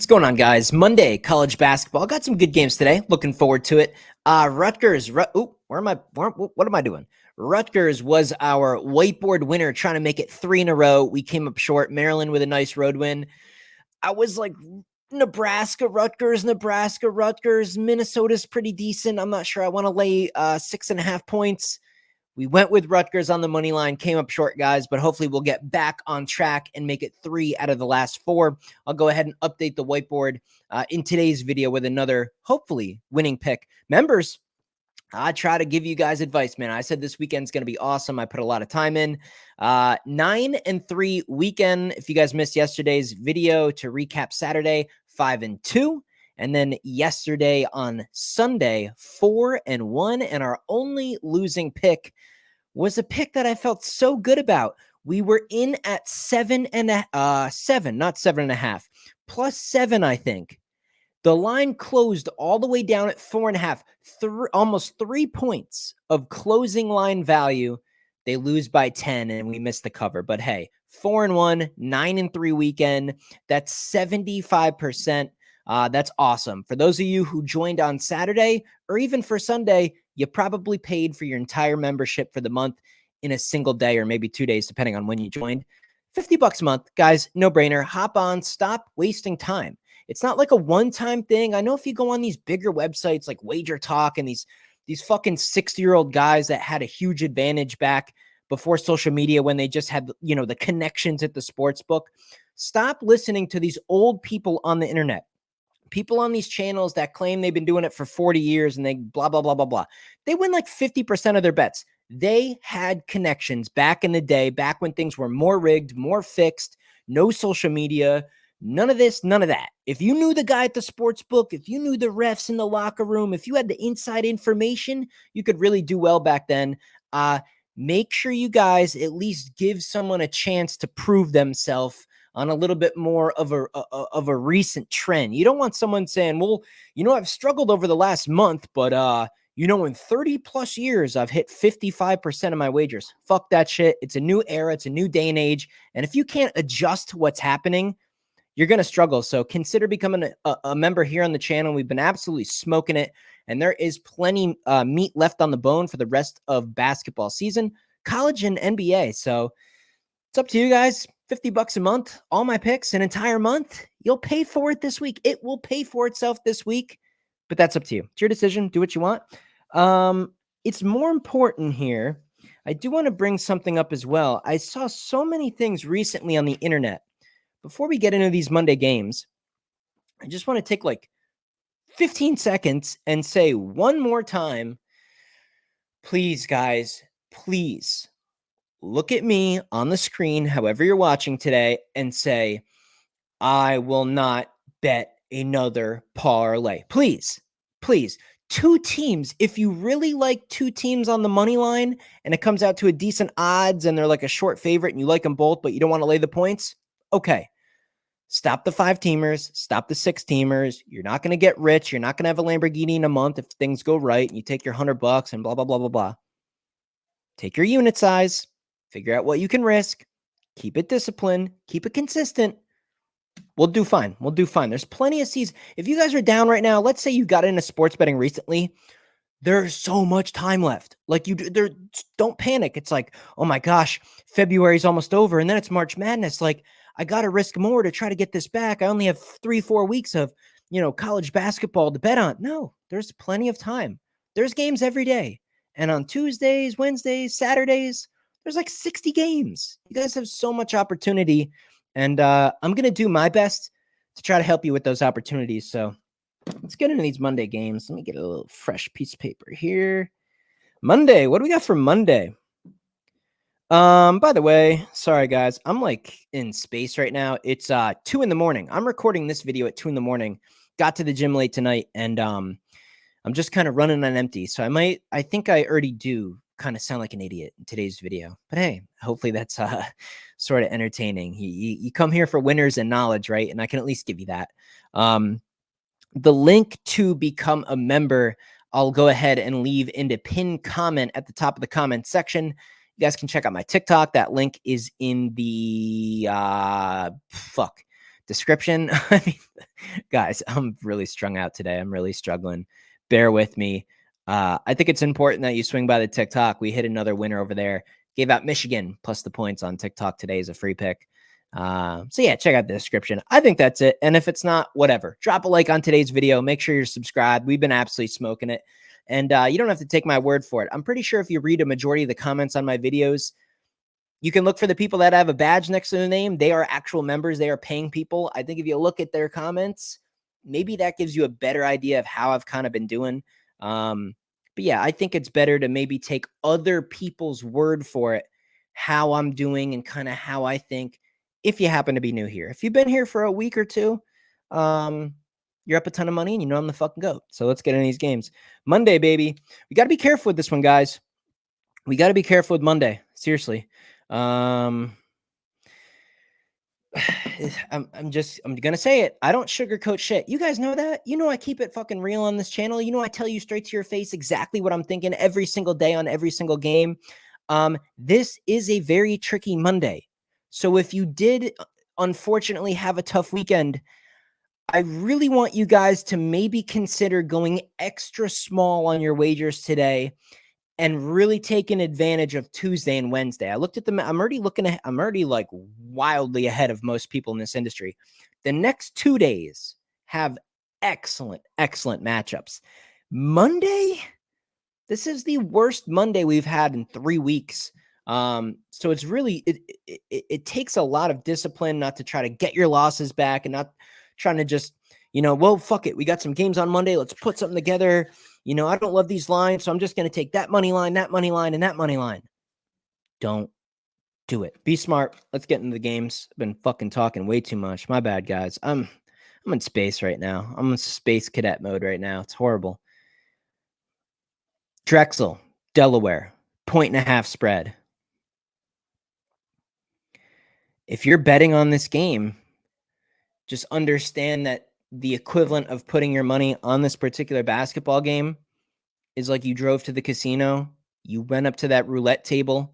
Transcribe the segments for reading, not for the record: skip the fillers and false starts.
going on, guys? Monday, college basketball. Got some good games today. Looking forward to it. Rutgers. What am I doing? Rutgers was our whiteboard winner, trying to make it 3 in a row. We came up short. Maryland with a nice road win. I was like, Nebraska, Rutgers, Minnesota's pretty decent. I'm not sure I want to lay 6.5 points. We went with Rutgers on the money line, came up short, guys, but hopefully we'll get back on track and make it 3 out of the last 4. I'll go ahead and update the whiteboard in today's video with another, hopefully, winning pick. Members, I try to give you guys advice, man. I said this weekend's going to be awesome. I put a lot of time in. 9-3 weekend. If you guys missed yesterday's video, to recap Saturday, 5-2. And then yesterday on Sunday, 4-1. And our only losing pick was a pick that I felt so good about. We were in at 7, not 7.5, +7, I think. The line closed all the way down at 4.5, almost 3 points of closing line value. They lose by 10 and we missed the cover. But hey, 4-1, 9-3 weekend. That's 75%. That's awesome. For those of you who joined on Saturday or even for Sunday, you probably paid for your entire membership for the month in a single day or maybe 2 days, depending on when you joined. $50 a month, guys, no brainer. Hop on, stop wasting time. It's not like a one-time thing. I know if you go on these bigger websites like Wager Talk and these fucking 60-year-old guys that had a huge advantage back before social media when they just had, the connections at the sports book. Stop listening to these old people on the internet. People on these channels that claim they've been doing it for 40 years and they blah, blah, blah, blah, blah. They win like 50% of their bets. They had connections back in the day, back when things were more rigged, more fixed, no social media, none of this, none of that. If you knew the guy at the sports book, if you knew the refs in the locker room, if you had the inside information, you could really do well back then. Make sure you guys at least give someone a chance to prove themselves on a little bit more of a recent trend. You don't want someone saying, well, I've struggled over the last month, but in 30 plus years, I've hit 55% of my wagers. Fuck that shit. It's a new era. It's a new day and age. And if you can't adjust to what's happening, you're going to struggle. So consider becoming a member here on the channel. We've been absolutely smoking it. And there is plenty meat left on the bone for the rest of basketball season, college and NBA. So it's up to you guys. $50 a month, all my picks, an entire month. You'll pay for it this week. It will pay for itself this week, but that's up to you. It's your decision. Do what you want. It's more important here. I do want to bring something up as well. I saw so many things recently on the internet. Before we get into these Monday games, I just want to take like 15 seconds and say one more time, please, guys, please look at me on the screen, however you're watching today, and say, I will not bet another parlay. Please, please. 2 teams. If you really like 2 teams on the money line and it comes out to a decent odds and they're like a short favorite and you like them both, but you don't want to lay the points, okay. Stop the 5-teamers. Stop the 6-teamers. You're not going to get rich. You're not going to have a Lamborghini in a month if things go right and you take your $100 and blah, blah, blah, blah, blah. Take your unit size. Figure out what you can risk. Keep it disciplined. Keep it consistent. We'll do fine. We'll do fine. There's plenty of seasons. If you guys are down right now, let's say you got into sports betting recently, there's so much time left. Like don't panic. It's like, oh my gosh, February's almost over. And then it's March Madness. Like, I got to risk more to try to get this back. I only have 3-4 weeks of, college basketball to bet on. No, there's plenty of time. There's games every day. And on Tuesdays, Wednesdays, Saturdays, there's like 60 games. You guys have so much opportunity. And I'm going to do my best to try to help you with those opportunities. So let's get into these Monday games. Let me get a little fresh piece of paper here. Monday. What do we got for Monday? By the way, sorry guys, I'm like in space right now. It's 2 in the morning. I'm recording this video at 2 in the morning. Got to the gym late tonight and I'm just kind of running on empty. So I think I already do kind of sound like an idiot in today's video. But hey, hopefully that's sort of entertaining. You come here for winners and knowledge, right? And I can at least give you that. The link to become a member, I'll go ahead and leave in the pinned comment at the top of the comment section. You guys can check out my TikTok. That link is in the description. I mean, guys, I'm really strung out today. I'm really struggling. Bear with me. I think it's important that you swing by the TikTok. We hit another winner over there. Gave out Michigan plus the points on TikTok today as a free pick. So yeah, check out the description. I think that's it. And if it's not, whatever, drop a like on today's video. Make sure you're subscribed. We've been absolutely smoking it. And you don't have to take my word for it. I'm pretty sure if you read a majority of the comments on my videos, you can look for the people that have a badge next to the name. They are actual members. They are paying people. I think if you look at their comments, maybe that gives you a better idea of how I've kind of been doing. But yeah, I think it's better to maybe take other people's word for it, how I'm doing and kind of how I think, if you happen to be new here. If you've been here for a week or two, you're up a ton of money and you know I'm the fucking GOAT. So let's get in these games. Monday, baby. We got to be careful with this one, guys. We got to be careful with Monday. Seriously. I'm gonna say it. I don't sugarcoat shit. You guys know that. You know I keep it fucking real on this channel. You know I tell you straight to your face exactly what I'm thinking every single day on every single game. This is a very tricky Monday. So if you did unfortunately have a tough weekend, I really want you guys to maybe consider going extra small on your wagers today and really taking advantage of Tuesday and Wednesday. I looked at them. I'm already like wildly ahead of most people in this industry. The next 2 days have excellent matchups. Monday, this is the worst Monday we've had in 3 weeks. So it's really, it takes a lot of discipline not to try to get your losses back and not trying to just, well, fuck it. We got some games on Monday. Let's put something together. I don't love these lines, so I'm just going to take that money line, and that money line. Don't do it. Be smart. Let's get into the games. I've been fucking talking way too much. My bad, guys. I'm in space right now. I'm in space cadet mode right now. It's horrible. Drexel, Delaware, 1.5 spread. If you're betting on this game, just understand that the equivalent of putting your money on this particular basketball game is like you drove to the casino, you went up to that roulette table,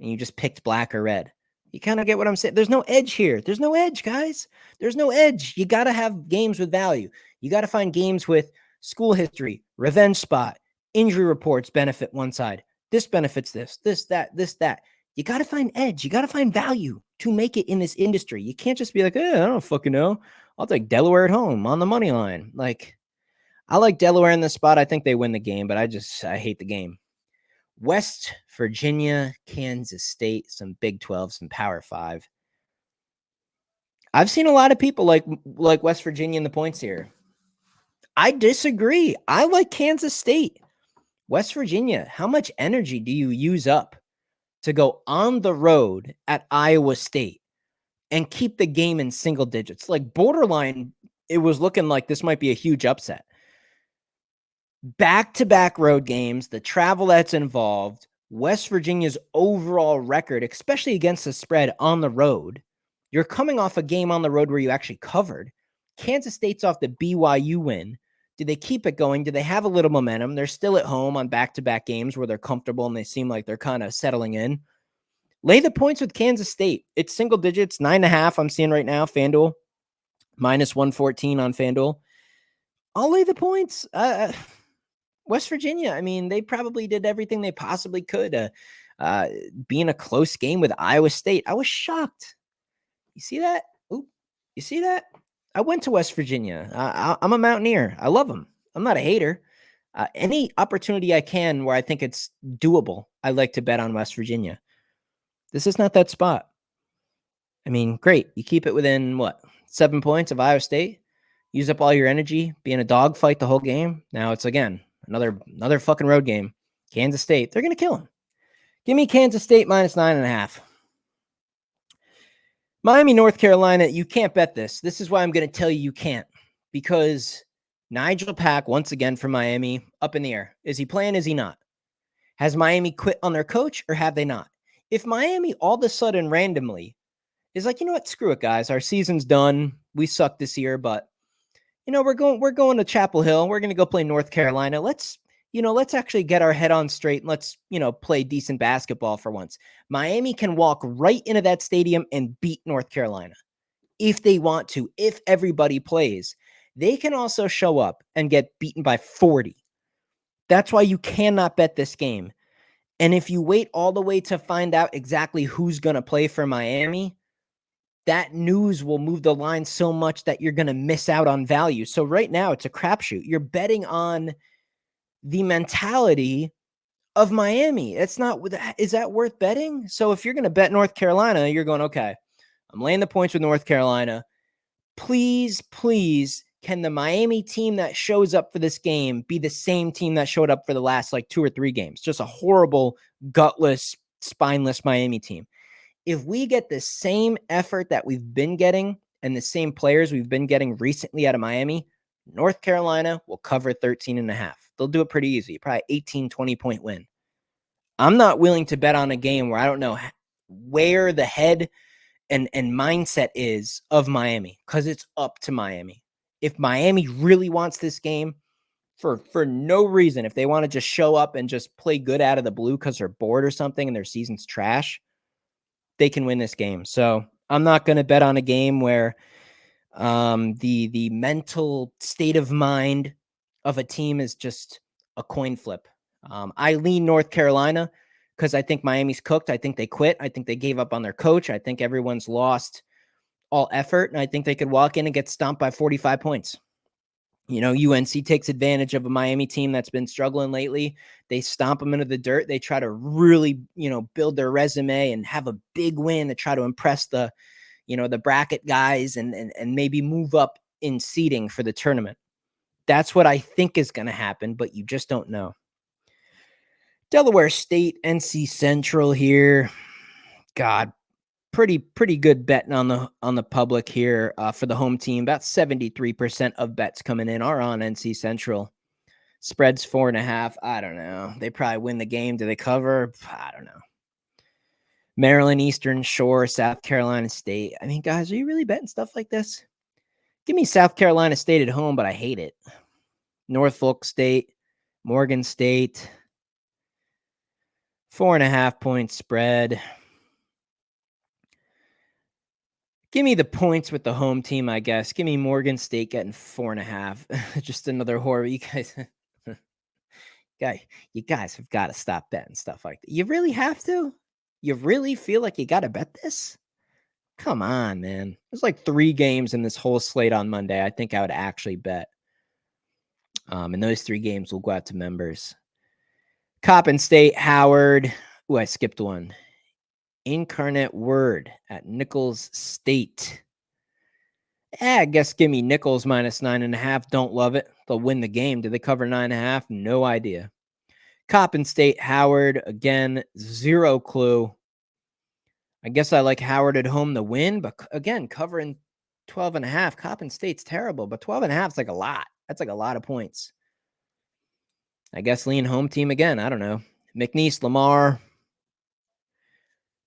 and you just picked black or red. You kind of get what I'm saying? There's no edge here. There's no edge, guys. There's no edge. You got to have games with value. You got to find games with school history, revenge spot, injury reports benefit one side. This benefits this, that. You got to find edge. You got to find value to make it in this industry. You can't just be like, I don't fucking know. I'll take Delaware at home on the money line. Like, I like Delaware in this spot. I think they win the game, but I hate the game. West Virginia, Kansas State, some Big 12, some Power 5. I've seen a lot of people like West Virginia in the points here. I disagree. I like Kansas State. West Virginia, how much energy do you use up to go on the road at Iowa State and keep the game in single digits? Like borderline, it was looking like this might be a huge upset. Back-to-back road games, the travel that's involved, West Virginia's overall record, especially against the spread on the road. You're coming off a game on the road where you actually covered. Kansas State's off the BYU win. Do they keep it going? Do they have a little momentum? They're still at home on back-to-back games where they're comfortable and they seem like they're kind of settling in. Lay the points with Kansas State. It's single digits, 9.5 I'm seeing right now, FanDuel. -114 on FanDuel. I'll lay the points. West Virginia, I mean, they probably did everything they possibly could. Being a close game with Iowa State, I was shocked. You see that? Ooh, you see that? I went to West Virginia. I'm a Mountaineer. I love them. I'm not a hater. Any opportunity I can where I think it's doable, I like to bet on West Virginia. This is not that spot. I mean, great. You keep it within, 7 points of Iowa State? Use up all your energy, be in a dogfight the whole game. Now it's, again, another fucking road game. Kansas State, they're going to kill them. Give me Kansas State -9.5. Miami, North Carolina, you can't bet this. This is why I'm going to tell you can't. Because Nigel Pack, once again for Miami, up in the air. Is he playing? Is he not? Has Miami quit on their coach or have they not? If Miami all of a sudden randomly is like, you know what, screw it, guys. Our season's done. We suck this year, but we're going to Chapel Hill. We're going to go play North Carolina. Let's actually get our head on straight and let's, play decent basketball for once. Miami can walk right into that stadium and beat North Carolina. if they want to, if everybody plays, they can also show up and get beaten by 40. That's why you cannot bet this game. And if you wait all the way to find out exactly who's going to play for Miami, that news will move the line so much that you're going to miss out on value. So right now it's a crapshoot. You're betting on the mentality of Miami. It's not, is that worth betting? So if you're going to bet North Carolina, you're going, okay, I'm laying the points with North Carolina. Please, please, can the Miami team that shows up for this game be the same team that showed up for the last like 2 or 3 games? Just a horrible, gutless, spineless Miami team. If we get the same effort that we've been getting and the same players we've been getting recently out of Miami, North Carolina will cover 13.5. They'll do it pretty easy, probably 18, 20-point win. I'm not willing to bet on a game where I don't know where the head and mindset is of Miami, because it's up to Miami. If Miami really wants this game for no reason, if they want to just show up and just play good out of the blue because they're bored or something and their season's trash, they can win this game. So I'm not going to bet on a game where the mental state of mind of a team is just a coin flip. I lean North Carolina because I think Miami's cooked. I think they quit. I think they gave up on their coach. I think everyone's lost all effort, and I think they could walk in and get stomped by 45 points. You know, UNC takes advantage of a Miami team that's been struggling lately. They stomp them into the dirt. They try to really, build their resume and have a big win to try to impress the bracket guys and maybe move up in seeding for the tournament. That's what I think is going to happen, but you just don't know. Delaware State, NC Central here. God, pretty good betting on the public here for the home team. About 73% of bets coming in are on NC Central. Spreads 4.5. I don't know. They probably win the game. Do they cover? I don't know. Maryland Eastern Shore, South Carolina State. I mean, guys, are you really betting stuff like this? Give me South Carolina State at home, but I hate it. Norfolk State, Morgan State. 4.5 point spread. Give me the points with the home team, I guess. Give me Morgan State getting 4.5. Just another horror. You guys have got to stop betting stuff like that. You really have to? You really feel like you got to bet this? Come on, man. There's like 3 games in this whole slate on Monday I think I would actually bet. And those 3 games will go out to members. Coppin State, Howard. Ooh, I skipped one. Incarnate Word at Nichols State. I guess give me Nichols minus 9.5. Don't love it. They'll win the game. Do they cover 9.5? No idea. Coppin State, Howard. Again, 0 clue. I guess I like Howard at home to win, but again, covering 12.5. Coppin State's terrible, but 12.5 is like a lot. That's like a lot of points. I guess lean home team again. I don't know. McNeese, Lamar.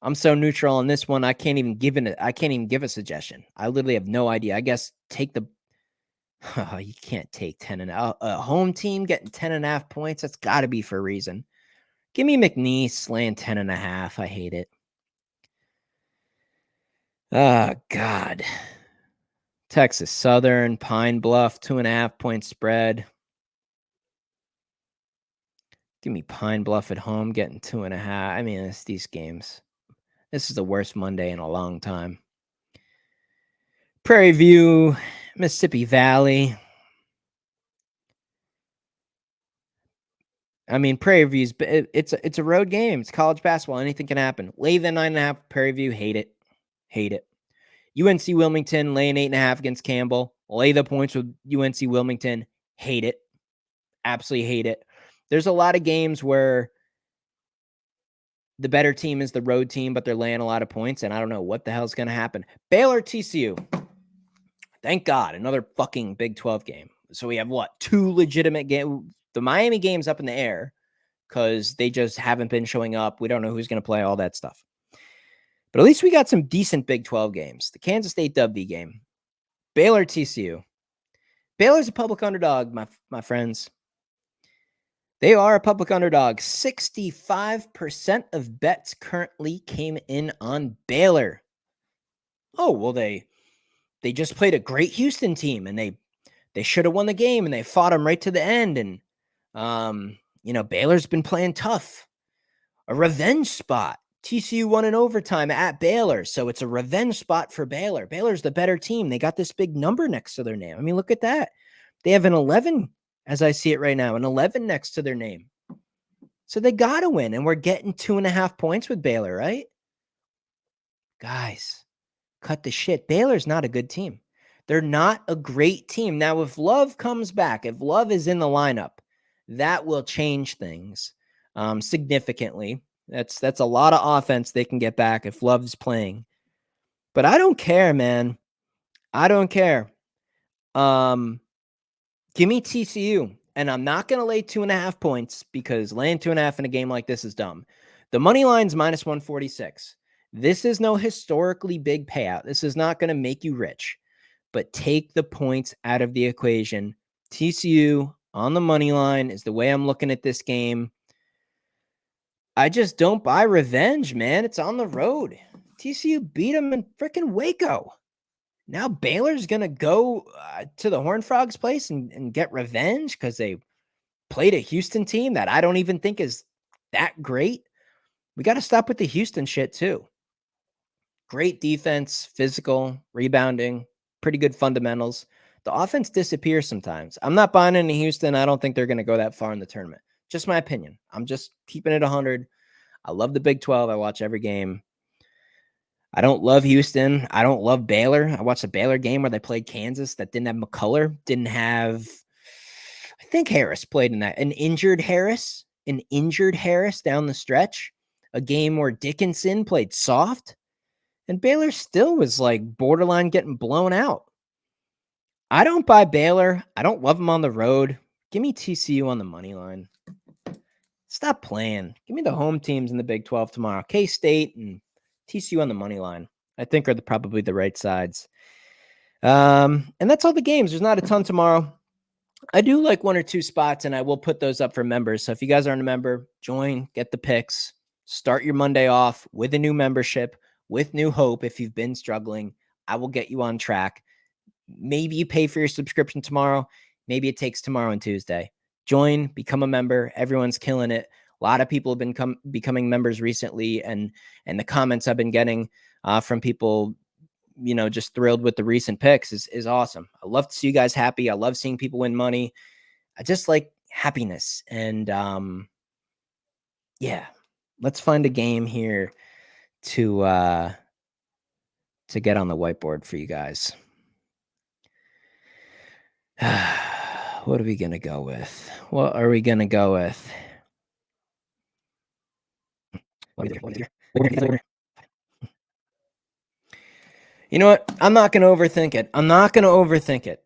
I'm so neutral on this one. I can't even give a suggestion. I literally have no idea. I guess take the. You can't take 10 and a home team getting 10.5 points. That's got to be for a reason. Give me McNeese laying 10.5. I hate it. Oh God. Texas Southern, Pine Bluff, 2.5 point spread. Give me Pine Bluff at home getting 2.5. I mean, it's these games. This is the worst Monday in a long time. Prairie View, Mississippi Valley. I mean, Prairie View's it's a road game. It's college basketball. Anything can happen. Lay the 9.5. Prairie View, hate it. UNC Wilmington laying 8.5 against Campbell. Lay the points with UNC Wilmington. Hate it. Absolutely hate it. There's a lot of games where the better team is the road team, but they're laying a lot of points, and I don't know what the hell's going to happen. Baylor TCU. Thank God, another fucking Big 12 game. So we have 2 legitimate games. The Miami game's up in the air because they just haven't been showing up. We don't know who's going to play, all that stuff. But at least we got some decent Big 12 games. The Kansas State W game. Baylor TCU. Baylor's a public underdog, my friends. They are a public underdog. 65% of bets currently came in on Baylor. Oh, well, they they just played a great Houston team, and they should have won the game, and they fought them right to the end. And Baylor's been playing tough. A revenge spot. TCU won in overtime at Baylor, so it's a revenge spot for Baylor. Baylor's the better team. They got this big number next to their name. I mean, look at that. They have an 11, as I see it right now, an 11 next to their name. So they got to win, and we're getting 2.5 points with Baylor, right? Guys, cut the shit. Baylor's not a good team. They're not a great team. Now, if Love comes back, if Love is in the lineup, that will change things significantly. That's a lot of offense they can get back if Love's playing. But I don't care, man. I don't care. Give me TCU. And I'm not going to lay 2.5 points because laying 2.5 in a game like this is dumb. The money line's minus 146. This is no historically big payout. This is not going to make you rich. But take the points out of the equation. TCU on the money line is the way I'm looking at this game. I just don't buy revenge, man. It's on the road. TCU beat them in freaking Waco. Now Baylor's going to go to the Horned Frogs place and get revenge because they played a Houston team that I don't even think is that great. We got to stop with the Houston shit too. Great defense, physical, rebounding, pretty good fundamentals. The offense disappears sometimes. I'm not buying into Houston. I don't think they're going to go that far in the tournament. Just my opinion. I'm just keeping it 100. I love the Big 12. I watch every game. I don't love Houston. I don't love Baylor. I watched a Baylor game where they played Kansas that didn't have McCullough, didn't have, I think Harris played in that, an injured Harris down the stretch, a game where Dickinson played soft, and Baylor still was like borderline getting blown out. I don't buy Baylor. I don't love them on the road. Give me TCU on the money line. Stop playing. Give me the home teams in the Big 12 tomorrow. K-State and TCU on the money line, I think, are probably the right sides. And that's all the games. There's not a ton tomorrow. I do like 1 or 2 spots, and I will put those up for members. So if you guys aren't a member, join, get the picks, start your Monday off with a new membership, with new hope. If you've been struggling, I will get you on track. Maybe you pay for your subscription tomorrow. Maybe it takes tomorrow and Tuesday. Join, become a member. Everyone's killing it. A lot of people have been becoming members recently, and the comments I've been getting from people, just thrilled with the recent picks is awesome. I love to see you guys happy. I love seeing people win money. I just like happiness. And let's find a game here to get on the whiteboard for you guys. What are we going to go with? What are we going to go with? You know what? I'm not going to overthink it.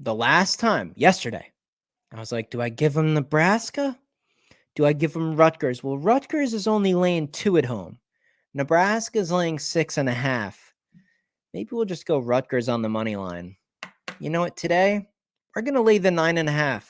The last time, yesterday, I was like, do I give them Nebraska? Do I give them Rutgers? Well, Rutgers is only laying 2 at home. Nebraska is laying 6.5. Maybe we'll just go Rutgers on the money line. You know what? Today, we're going to lay the 9.5.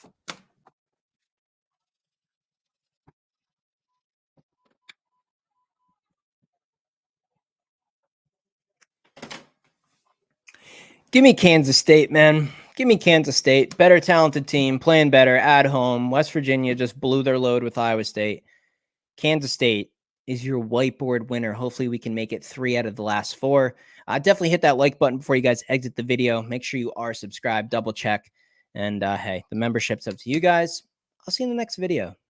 Give me Kansas State, man. Give me Kansas State. Better talented team, playing better at home. West Virginia just blew their load with Iowa State. Kansas State is your whiteboard winner. Hopefully we can make it 3 out of the last 4. Definitely hit that like button before you guys exit the video. Make sure you are subscribed, double check. And hey, the membership's up to you guys. I'll see you in the next video.